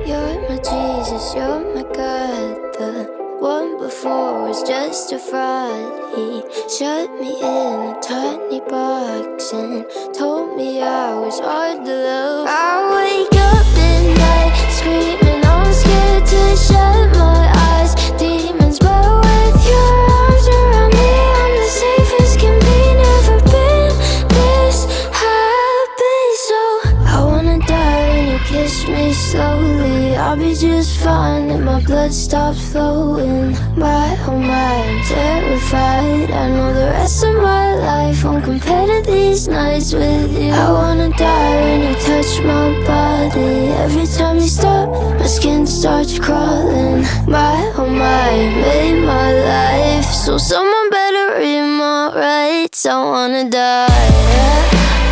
You're my Jesus, you're my God. The one before was just a fraud. He shut me in a tiny box and told me I was hard to love. I wake up at night screaming, I'm scared to shut my eyes. Demons, but with your arms around me, I'm the safest can be. Never been this happy, so I wanna die when you kiss me slowly. I'll be just fine if my blood stops flowing. My, oh my, I'm terrified. I know the rest of my life won't compare to these nights with you. I wanna die when you touch my body. Every time you stop, my skin starts crawling. My, oh my, you made my life, so someone better read my rights. I wanna die, I wanna die.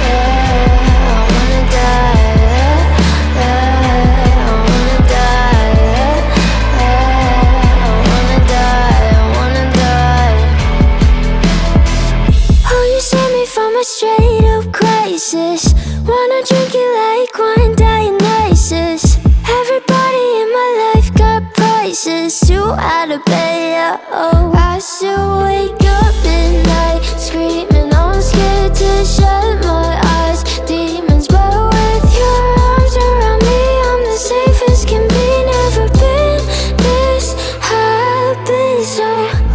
Straight up crisis. Wanna drink it like wine, Dionysus. Everybody in my life got prices. Too out of pay, oh. I still wake up at night screaming, I'm scared to shut my eyes. Demons, but with your arms around me, I'm the safest can be. Never been this happy, so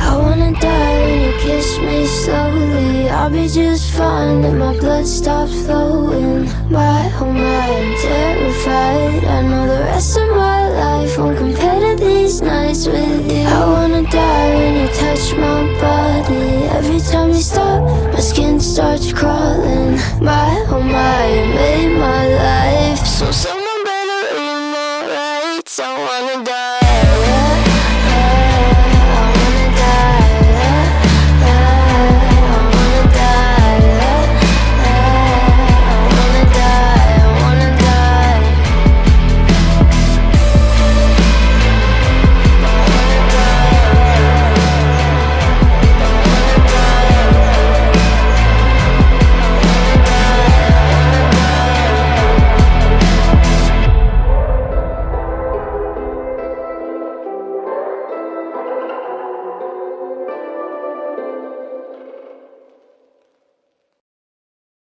I wanna die when you kiss me slowly. I'll be just fine if my blood stops flowing. My, oh my, I'm terrified. I know the rest of my life won't compare to these nights with you. I wanna die when you touch my body. Every time you stop, my